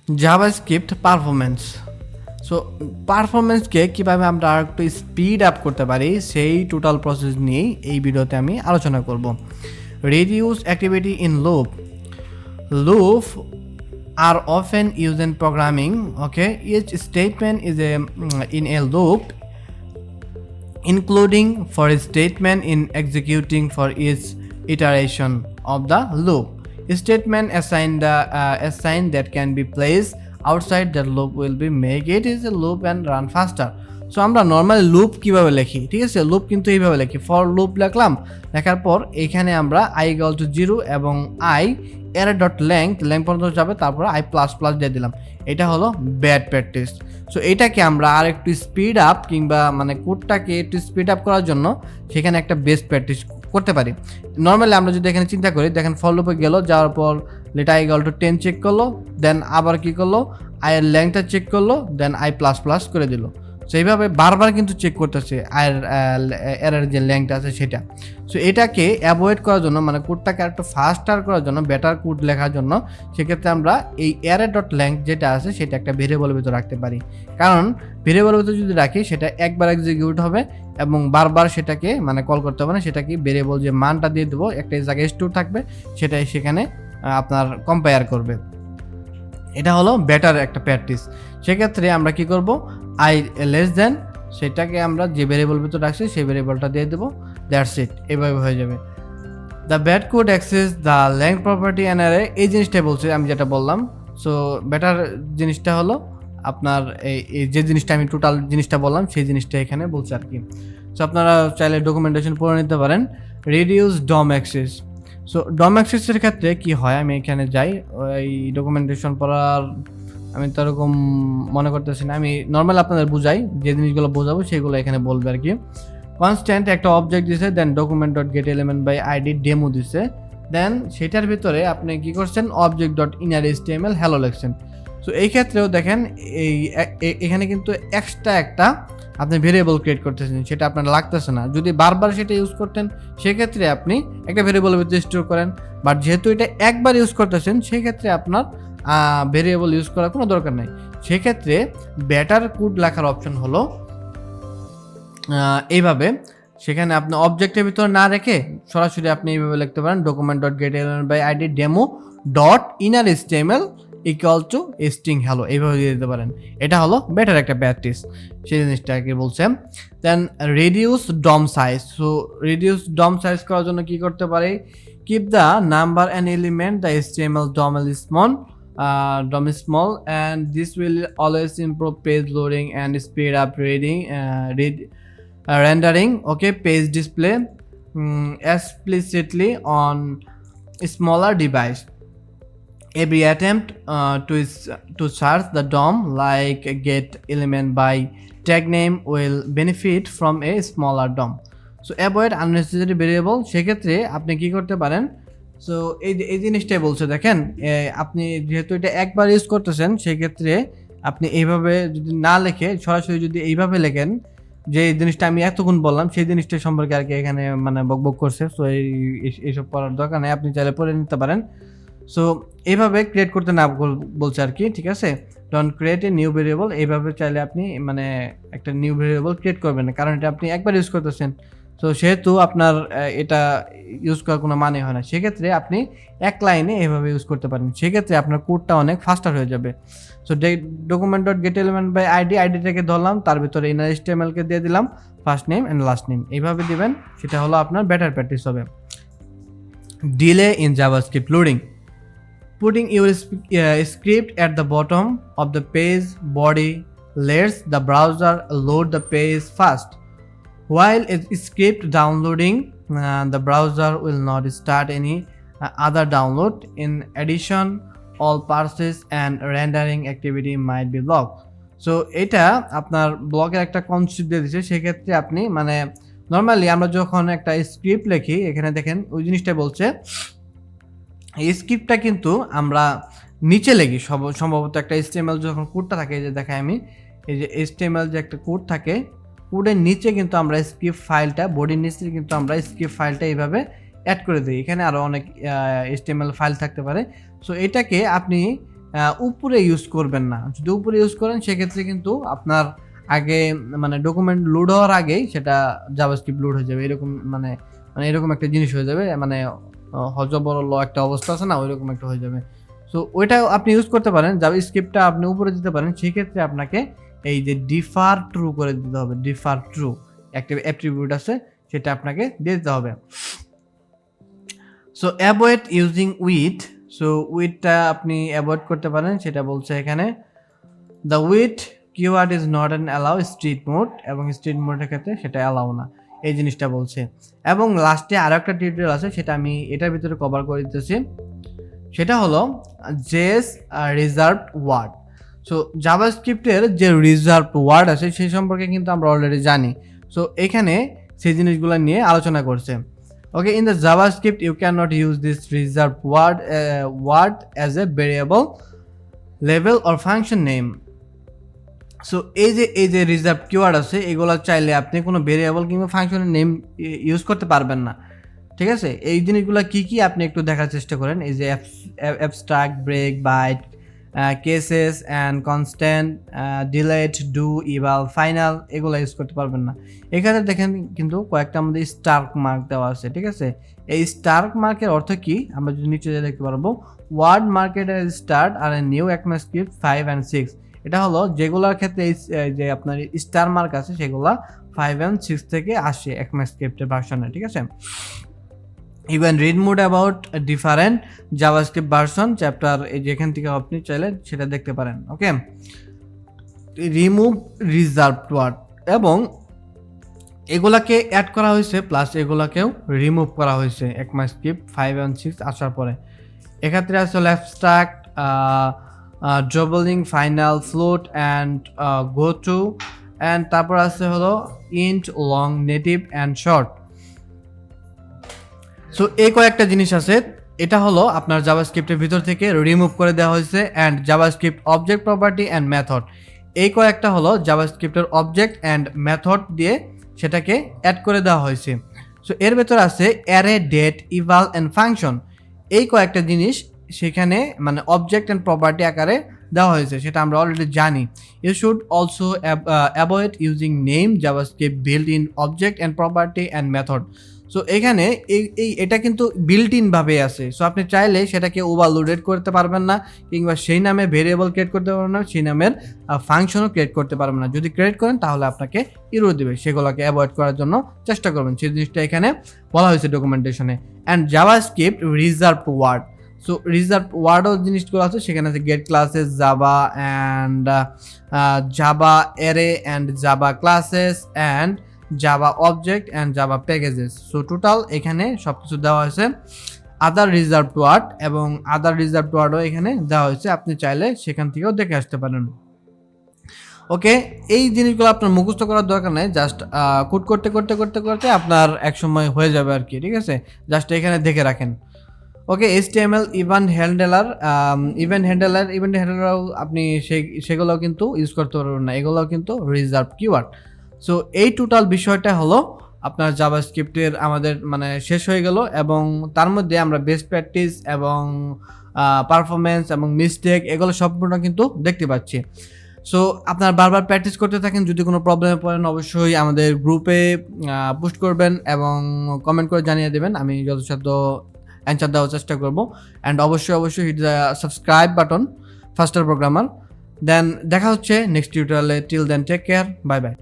JavaScript performance. So পারফরমেন্সকে কীভাবে আমরা আর একটু স্পিড আপ করতে পারি সেই টোটাল প্রসেস নিয়েই এই ভিডিওতে আমি আলোচনা করব। Reduce activity in loop. Loop are often used in programming. Okay, each statement is in a loop, including for a statement in executing for each iteration of the loop. Statement assign that can be placed outside the loop will be make it is a loop and run faster. So আমরা normally loop কীভাবে লিখি, ঠিক আছে, loop কিন্তু এইভাবে লিখি, for loop লিখলাম, লেখার পর এখানে আমরা i equal to 0 এবং i এর ডট লেংথ পর্যন্ত যাবে, তারপর i প্লাস প্লাস দিয়ে দিলাম। এটা হলো ব্যাড প্র্যাকটিস। সো এটাকে আমরা আর একটু স্পিড আপ কিংবা মানে কোডটাকে একটু স্পিড আপ করার জন্য সেখানে একটা বেস্ট প্র্যাকটিস করতে পারি। নর্মালি আমরা যদি এখানে চিন্তা করি, দেখেন ফর লুপে গেল, যাওয়ার পর লেটা i equal to 10 চেক করলো, দেন আবার কি করলো, i এর লেংথটা চেক করলো, দেন i প্লাস প্লাস করে দিল। সেইভাবে বারবার কিন্তু চেক করতেছে এর যে লেংথ আছে সেটা। সো এটাকে অ্যাভয়েড করার জন্য, মানে কোডটাকে আরেকটু ফাস্টার করার জন্য, বেটার কোড লেখার জন্য, সেক্ষেত্রে আমরা এই অ্যারে ডট লেংথ যেটা আছে সেটা একটা ভেরিয়েবলের ভিতরে রাখতে পারি। কারণ ভেরিয়েবলের ভিতরে যদি রাখি সেটা একবার এক্সিকিউট হবে এবং বারবার সেটাকে মানে কল করতে হবে না, সেটাকে ভেরিয়েবল যে মানটা দিয়ে দেবো একটা জায়গায় স্টোর থাকবে, সেটাই সেখানে আপনার কম্পেয়ার করবে। এটা হলো বেটার একটা প্র্যাকটিস। সেক্ষেত্রে আমরা কি করব, i লেস দেন, সেটাকে আমরা যে ভেরিয়েবল ভিতরে রাখছি সেই ভেরিয়েবলটা দিয়ে দেবো, দ্যাটস ইট, এভাবে হয়ে যাবে। The bad code access the length property and array, এই জিনিসটাই বলছে আমি যেটা বললাম। সো বেটার জিনিসটা হলো আপনার এই যে জিনিসটা আমি টোটাল জিনিসটা বললাম সেই জিনিসটা এখানে বলছে আর কি। সো আপনারা চাইলে ডকুমেন্টেশন পড়ে নিতে পারেন। রিডিউস ডম অ্যাক্সেস। সো ডম অ্যাক্সেসের ক্ষেত্রে কি হয়, আমি এখানে যাই, ওই ডকুমেন্টেশন পড়ার আমি তো এরকম মনে করতেছি না, আমি নর্মাল আপনাদের বুঝাই, যে জিনিসগুলো বোঝাবো সেগুলো এখানে বলবে আর কি। কনস্ট্যান্ট একটা অবজেক্ট দিছে, then document dot get element by ID demo দিছে, দেন সেটার ভিতরে আপনি কি করছেন, object dot inner HTML hello লিখছেন। সো এই ক্ষেত্রেও দেখেন এখানে কিন্তু এক্সট্রা একটা আপনি ভেরিয়েবল ক্রিয়েট করতেছেন, সেটা আপনার লাগতেছে না। যদি বারবার সেটা ইউজ করতেন সেক্ষেত্রে আপনি একটা ভেরিয়েবলের ভিতরে স্টোর করেন, বাট যেহেতু এটা একবার ইউজ করতেছেন সেক্ষেত্রে আপনার ভেরিয়েবল ইউজ করার কোনো দরকার নেই। সেক্ষেত্রে বেটার কোড লেখার অপশন হলো এইভাবে, সেখানে আপনি অবজেক্টের ভিতরে না রেখে সরাসরি আপনি এইভাবে লিখতে পারেন, document dot get element by ID demo dot inner HTML equal to string hello, এইভাবে দিয়ে দিতে পারেন। এটা হলো বেটার একটা প্র্যাকটিস, সেই জিনিসটাকে বলছে। Then reduce DOM size. So reduce DOM size করার জন্য কি করতে পারে, keep the number and element the HTML DOM small and this will always improve page loading and speed up rendering. Okay, page display explicitly on smaller device. Every attempt to search the DOM like get element by tag name will benefit from a smaller DOM. So avoid unnecessary variable, সেক্ষেত্রে আপনি কি করতে পারেন, so এই জিনিসটাই বলছে, দেখেন আপনি যেহেতু এটা একবার ইউজ করতেছেন সেক্ষেত্রে আপনি এইভাবে যদি না লিখে সরাসরি যদি এইভাবে লেখেন, যে জিনিসটা আমি এতক্ষণ বললাম সেই জিনিসটা সম্পর্কে আর কি এখানে মানে বকবক করছে। সো এইসব পড়ার দরকার নেই, আপনি চাইলে পড়ে নিতে পারেন। সো এইভাবে ক্রিয়েট করতে না বলছে আর কি, ঠিক আছে, don't create a new variable, এইভাবে চাইলে আপনি মানে একটা নিউ ভেরিয়েবল ক্রিয়েট করবেন না, কারণ এটা আপনি একবার ইউজ করতেছেন। তো সেহেতু আপনার এটা ইউজ করার কোনো মানে হয় না, সেক্ষেত্রে আপনি এক লাইনে এভাবে ইউজ করতে পারেন, সেক্ষেত্রে আপনার কোডটা অনেক ফাস্টার হয়ে যাবে। So document dot get element by আইডিটাকে ধরলাম, তার ভিতরে ইনার HTML-কে দিয়ে দিলাম, first name and last name, এইভাবে দিবেন, সেটা হলো আপনার বেটার প্র্যাকটিস হবে। Delay in JavaScript loading. Putting your script at the bottom of the page body lets the browser load the page fast. While a script downloading, the browser will not start any other download. In addition, all parsing and rendering activity might be blocked. So এটা আপনার ব্লকের একটা concept দিয়ে দিচ্ছে, সেক্ষেত্রে আপনি মানে normally আমরা যখন একটা স্ক্রিপ্ট লিখি, এখানে দেখেন ওই জিনিসটা বলছে, এই স্ক্রিপ্টটা কিন্তু আমরা নিচে লিখি সম্ভবত একটা HTML যখন কোডটা থাকে, এই যে দেখাই আমি, এই যে HTML যে একটা কোড থাকে, কোডের নিচে কিন্তু আমরা স্ক্রিপ্ট ফাইলটা, বডির নিচে কিন্তু আমরা স্ক্রিপ্ট ফাইলটা এইভাবে অ্যাড করে দিই। এখানে আরও অনেক HTML ফাইল থাকতে পারে। সো এটাকে আপনি উপরে ইউজ করবেন না। যদি উপরে ইউজ করেন সেক্ষেত্রে কিন্তু আপনার আগে মানে ডকুমেন্ট লোড হওয়ার আগেই সেটা জাভাস্ক্রিপ্ট লোড হয়ে যাবে, এরকম মানে এরকম একটা জিনিস হয়ে যাবে, মানে হজবরল একটা অবস্থা আছে না, ওইরকম একটা হয়ে যাবে। সো ওইটা আপনি ইউজ করতে পারেন, জাভাস্ক্রিপ্টটা আপনি উপরে দিতে পারেন, সেক্ষেত্রে আপনাকে এই যে ডিফার ট্রু করে দিতে হবে। ডিফার ট্রু একটা অ্যাট্রিবিউট আছে, সেটা আপনাকে দিয়ে দিতে হবে। So avoid using with, so উইথটা আপনি অ্যাভয়েড করতে পারেন, সেটা বলছে এখানে the with keyword is not an allow strict mode, এবং স্ট্রিট মোডের ক্ষেত্রে সেটা অ্যালাউ না, এই জিনিসটা বলছে। এবং লাস্টে আরও একটা টিউটোরিয়াল আছে, সেটা আমি এটার ভিতরে কভার করে দিতেছি, সেটা হলো জেস রিজার্ভড ওয়ার্ড। সো জাভাস্ক্রিপ্টের যে রিজার্ভড ওয়ার্ড আছে সেই সম্পর্কে কিন্তু আমরা অলরেডি জানি। সো এখানে সেই জিনিসগুলো নিয়ে আলোচনা করছে। Okay, in the JavaScript you cannot use this reserved word as a variable, label or function name. So এই যে রিজার্ভ কিওয়ার্ড আছে এগুলো চাইলে আপনি কোনো ভেরিয়েবল কিংবা ফাংশনের নেম ইউজ করতে পারবেন না, ঠিক আছে? এই জিনিসগুলো কি কি আপনি একটু দেখার চেষ্টা করেন। এই যে abstract, break, byte, cases and constant, delete, do, eval, final, এগুলো ইউজ করতে পারবেন না। এখানে দেখেন কিন্তু কয়েকটা আমাদের স্টার্ক মার্ক দেওয়া আছে, ঠিক আছে? এই স্টার্ক মার্কের অর্থ কি আমরা যদি নিচে দেখতে পারবো, ওয়ার্ড মার্কেট স্টার্ট আর নিউ ECMAScript 5 and 6। এটা হলো যেগুলোর ক্ষেত্রে যে আপনার স্টার মার্ক আছে সেগুলো 5 and 6 থেকে আসে ECMAScripটের ভার্সনে, ঠিক আছে? You can read more about different JavaScript version chapter, যেখান থেকে আপনি চাইলে সেটা দেখতে পারেন। ওকে, রিমুভ রিজার্ভড ওয়ার্ড, এবং এগুলাকে অ্যাড করা হয়েছে প্লাস এগুলাকেও রিমুভ করা হয়েছে ECMAScript 5 and 6 আসার পরে। এক্ষেত্রে আছে abstract, double, final, float and go to, and তারপর আছে হলো int, long, native and short. So এই কয়েকটা জিনিস আছে, এটা হলো আপনার জাভাস্ক্রিপ্টের ভিতর থেকে রিমুভ করে দেওয়া হয়েছে। And JavaScript object property and method, এই কয়েকটা হলো জাভাস্ক্রিপ্টের অবজেক্ট অ্যান্ড মেথড দিয়ে সেটাকে অ্যাড করে দেওয়া হয়েছে। সো এর ভেতর আছে অ্যারে, ডেট, ইভাল অ্যান্ড ফাংশন, এই কয়েকটা জিনিস সেখানে মানে অবজেক্ট অ্যান্ড প্রপার্টি আকারে দেওয়া হয়েছে, সেটা আমরা অলরেডি জানি। You should also avoid using name JavaScript built in object and property and method. So এখানে এটা কিন্তু বিল্ট ইন ভাবে আছে। সো আপনি চাইলে সেটাকে ওভারলোডেড করতে পারবেন না, কিংবা সেই নামে ভেরিয়েবল ক্রিয়েট করতে পারবেন না, সেই নামের ফাংশনও ক্রিয়েট করতে পারবেন না। যদি ক্রিয়েট করেন তাহলে আপনাকে ইরর দেবে, সেগুলোকে অ্যাভয়েড করার জন্য চেষ্টা করবেন। সেই জিনিসটা এখানে বলা হয়েছে ডকুমেন্টেশনে। And JavaScript reserve word, so reserve ওয়ার্ডও জিনিসগুলো আছে, সেখানে আছে get classes, Java and Java array and Java classes and Java object and Java packages. So total এখানে সব কিছু দেওয়া হয়েছে। আদার রিজার্ভ ওয়ার্ড, এবং আদার রিজার্ভ ওয়ার্ডও এখানে দেওয়া হয়েছে, আপনি চাইলে সেখান থেকেও দেখে আসতে পারেন। ওকে, এই জিনিসগুলো আপনার মুখস্থ করার দরকার নেই, জাস্ট কোড করতে করতে করতে করতে আপনার এক সময় হয়ে যাবে আর কি, ঠিক আছে? জাস্ট এখানে দেখে রাখেন। ওকে, HTML ইভেন্ট হ্যান্ডেলারও আপনি সেগুলোও কিন্তু ইউজ করতে পারবেন না, এগুলোও কিন্তু রিজার্ভ কিওয়ার্ড। সো এই টোটাল বিষয়টা হলো আপনার জাভাস্ক্রিপ্টের আমাদের মানে শেষ হয়ে গেল, এবং তার মধ্যে আমরা বেস্ট প্র্যাকটিস এবং পারফরমেন্স এবং মিস্টেক এগুলো সম্পূর্ণ কিন্তু দেখতে পাচ্ছি। সো আপনার বারবার প্র্যাকটিস করতে থাকেন। যদি কোনো প্রবলেমে পড়েন অবশ্যই আমাদের গ্রুপে পোস্ট করবেন এবং কমেন্ট করে জানিয়ে দেবেন, আমি যথাসাধ্য অ্যান্সার দেওয়ার চেষ্টা করবো। অ্যান্ড অবশ্যই hit the subscribe button, faster programmer. Then দেখা হচ্ছে নেক্সট টিউটোরিয়ালে। Till then take care, bye by.